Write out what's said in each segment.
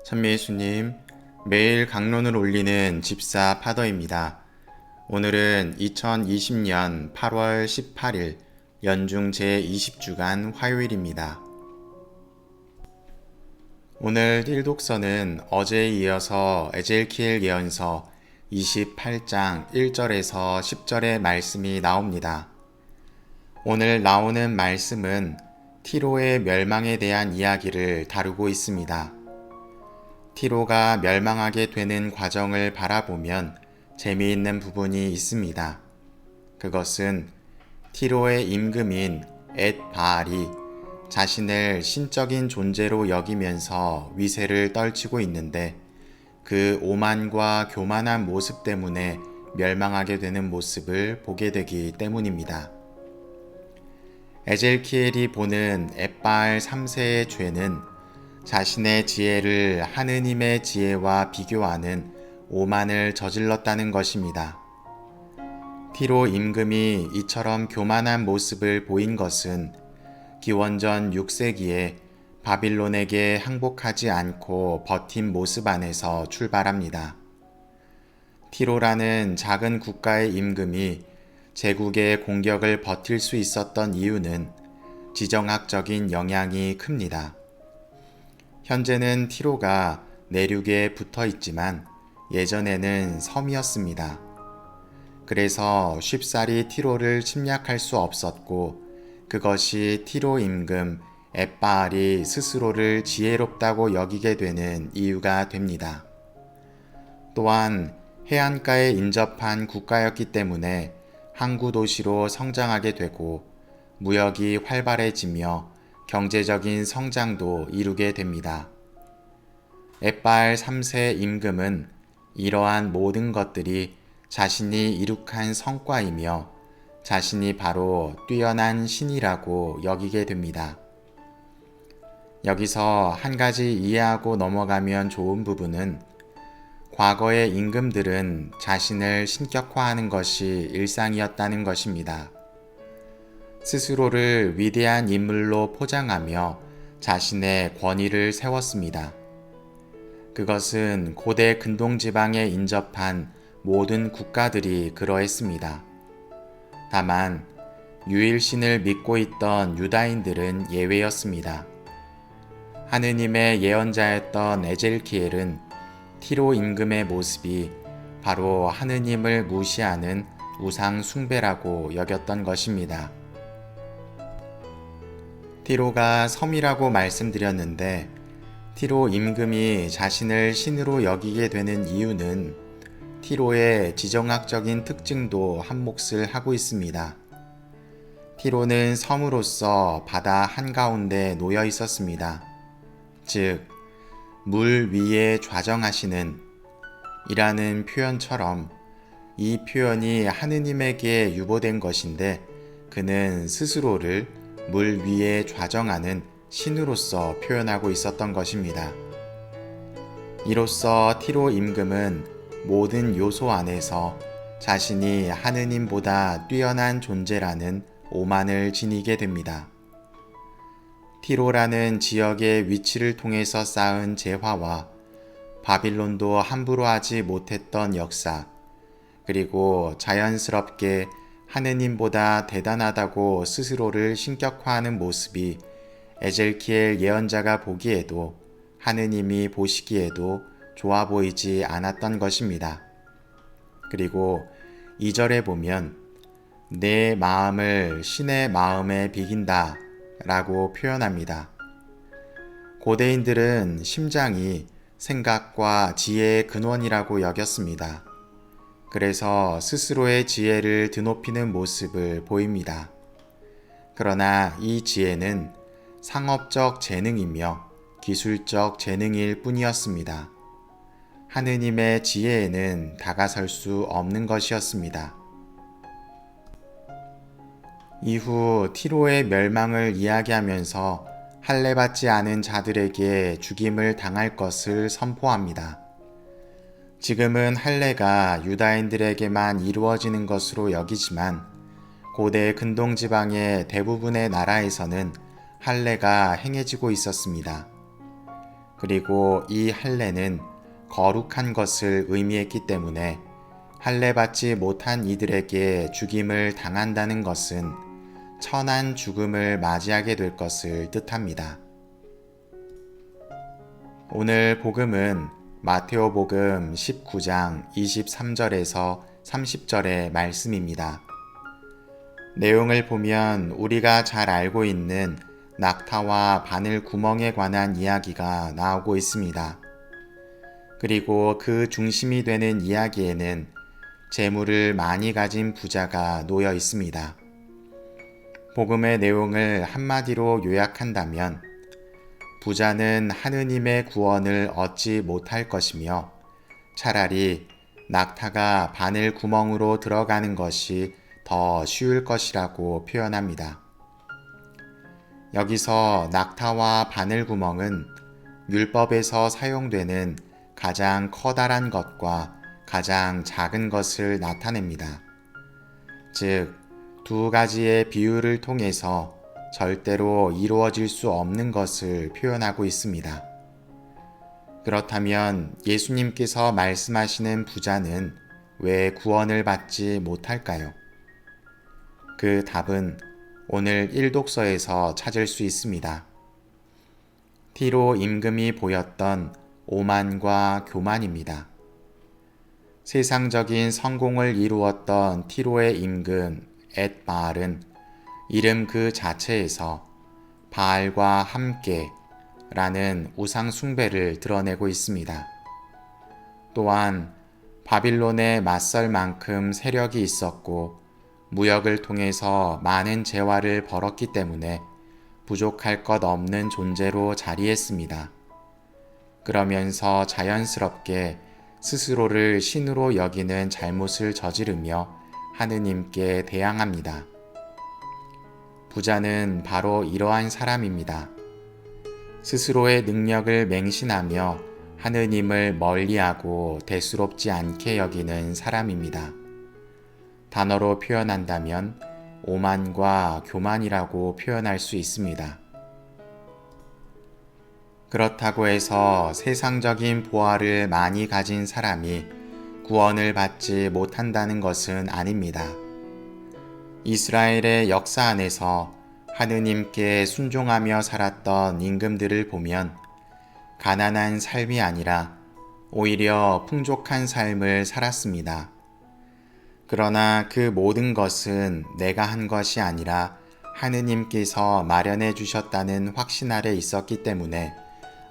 찬미예수님, 매일 강론을 올리는 집사 파더입니다. 오늘은 2020년 8월 18일 연중 제20주간 화요일입니다. 오늘 일독서는 어제에 이어서 에젤키엘 예언서 28장 1절에서 10절의 말씀이 나옵니다. 오늘 나오는 말씀은 티로의 멸망에 대한 이야기를 다루고 있습니다. 티로가 멸망하게 되는 과정을 바라보면 재미있는 부분이 있습니다. 그것은 티로의 임금인 엣바알이 자신을 신적인 존재로 여기면서 위세를 떨치고 있는데 그 오만과 교만한 모습 때문에 멸망하게 되는 모습을 보게 되기 때문입니다. 에젤키엘이 보는 엣바알 3세의 죄는 자신의 지혜를 하느님의 지혜와 비교하는 오만을 저질렀다는 것입니다. 티로 임금이 이처럼 교만한 모습을 보인 것은 기원전 6세기에 바빌론에게 항복하지 않고 버틴 모습 안에서 출발합니다. 티로라는 작은 국가의 임금이 제국의 공격을 버틸 수 있었던 이유는 지정학적인 영향이 큽니다. 현재는 티로가 내륙에 붙어 있지만 예전에는 섬이었습니다. 그래서 쉽사리 티로를 침략할 수 없었고 그것이 티로 임금 엣바알이 스스로를 지혜롭다고 여기게 되는 이유가 됩니다. 또한 해안가에 인접한 국가였기 때문에 항구 도시로 성장하게 되고 무역이 활발해지며 경제적인 성장도 이루게 됩니다. 엣바알 3세 임금은 이러한 모든 것들이 자신이 이룩한 성과이며 자신이 바로 뛰어난 신이라고 여기게 됩니다. 여기서 한 가지 이해하고 넘어가면 좋은 부분은 과거의 임금들은 자신을 신격화하는 것이 일상이었다는 것입니다. 스스로를 위대한 인물로 포장하며 자신의 권위를 세웠습니다. 그것은 고대 근동지방에 인접한 모든 국가들이 그러했습니다. 다만 유일신을 믿고 있던 유다인들은 예외였습니다. 하느님의 예언자였던 에젤키엘은 티로 임금의 모습이 바로 하느님을 무시하는 우상 숭배라고 여겼던 것입니다. 티로가 섬이라고 말씀드렸는데 티로 임금이 자신을 신으로 여기게 되는 이유는 티로의 지정학적인 특징도 한몫을 하고 있습니다. 티로는 섬으로서 바다 한가운데 놓여 있었습니다. 즉, 물 위에 좌정하시는 이라는 표현처럼 이 표현이 하느님에게 유보된 것인데 그는 스스로를 물 위에 좌정하는 신으로서 표현하고 있었던 것입니다. 이로써 티로 임금은 모든 요소 안에서 자신이 하느님보다 뛰어난 존재라는 오만을 지니게 됩니다. 티로라는 지역의 위치를 통해서 쌓은 재화와 바빌론도 함부로 하지 못했던 역사, 그리고 자연스럽게 하느님보다 대단하다고 스스로를 신격화하는 모습이 에젤키엘 예언자가 보기에도 하느님이 보시기에도 좋아 보이지 않았던 것입니다. 그리고 2절에 보면 내 마음을 신의 마음에 비긴다 라고 표현합니다. 고대인들은 심장이 생각과 지혜의 근원이라고 여겼습니다. 그래서 스스로의 지혜를 드높이는 모습을 보입니다. 그러나 이 지혜는 상업적 재능이며 기술적 재능일 뿐이었습니다. 하느님의 지혜에는 다가설 수 없는 것이었습니다. 이후 티로의 멸망을 이야기하면서 할례받지 않은 자들에게 죽임을 당할 것을 선포합니다. 지금은 할례가 유다인들에게만 이루어지는 것으로 여기지만 고대 근동지방의 대부분의 나라에서는 할례가 행해지고 있었습니다. 그리고 이 할례는 거룩한 것을 의미했기 때문에 할례받지 못한 이들에게 죽임을 당한다는 것은 천한 죽음을 맞이하게 될 것을 뜻합니다. 오늘 복음은 마테오복음 19장 23절에서 30절의 말씀입니다. 내용을 보면 우리가 잘 알고 있는 낙타와 바늘 구멍에 관한 이야기가 나오고 있습니다. 그리고 그 중심이 되는 이야기에는 재물을 많이 가진 부자가 놓여 있습니다. 복음의 내용을 한마디로 요약한다면 부자는 하느님의 구원을 얻지 못할 것이며 차라리 낙타가 바늘 구멍으로 들어가는 것이 더 쉬울 것이라고 표현합니다. 여기서 낙타와 바늘 구멍은 율법에서 사용되는 가장 커다란 것과 가장 작은 것을 나타냅니다. 즉, 두 가지의 비유를 통해서 절대로 이루어질 수 없는 것을 표현하고 있습니다. 그렇다면 예수님께서 말씀하시는 부자는 왜 구원을 받지 못할까요? 그 답은 오늘 일독서에서 찾을 수 있습니다. 티로 임금이 보였던 오만과 교만입니다. 세상적인 성공을 이루었던 티로의 임금 엣바알은 이름 그 자체에서 바알과 함께 라는 우상 숭배를 드러내고 있습니다. 또한 바빌론에 맞설 만큼 세력이 있었고 무역을 통해서 많은 재화를 벌었기 때문에 부족할 것 없는 존재로 자리했습니다. 그러면서 자연스럽게 스스로를 신으로 여기는 잘못을 저지르며 하느님께 대항합니다. 부자는 바로 이러한 사람입니다. 스스로의 능력을 맹신하며 하느님을 멀리하고 대수롭지 않게 여기는 사람입니다. 단어로 표현한다면 오만과 교만이라고 표현할 수 있습니다. 그렇다고 해서 세상적인 보화를 많이 가진 사람이 구원을 받지 못한다는 것은 아닙니다. 이스라엘의 역사 안에서 하느님께 순종하며 살았던 임금들을 보면 가난한 삶이 아니라 오히려 풍족한 삶을 살았습니다. 그러나 그 모든 것은 내가 한 것이 아니라 하느님께서 마련해 주셨다는 확신 아래 있었기 때문에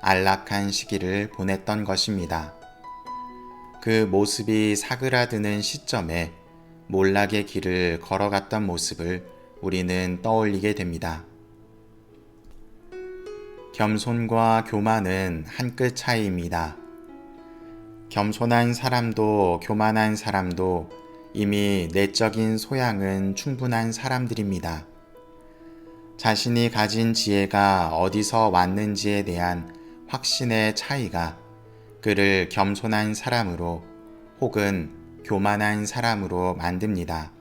안락한 시기를 보냈던 것입니다. 그 모습이 사그라드는 시점에 몰락의 길을 걸어갔던 모습을 우리는 떠올리게 됩니다. 겸손과 교만은 한 끗 차이입니다. 겸손한 사람도 교만한 사람도 이미 내적인 소양은 충분한 사람들입니다. 자신이 가진 지혜가 어디서 왔는지에 대한 확신의 차이가 그를 겸손한 사람으로 혹은 교만한 사람으로 만듭니다.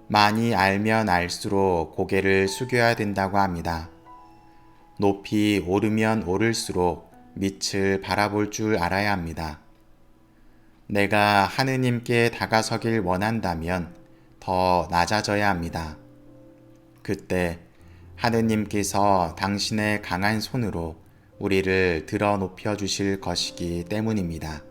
많이 알면 알수록 고개를 숙여야 된다고 합니다. 높이 오르면 오를수록 밑을 바라볼 줄 알아야 합니다. 내가 하느님께 다가서길 원한다면 더 낮아져야 합니다. 그때 하느님께서 당신의 강한 손으로 우리를 들어 높여 주실 것이기 때문입니다.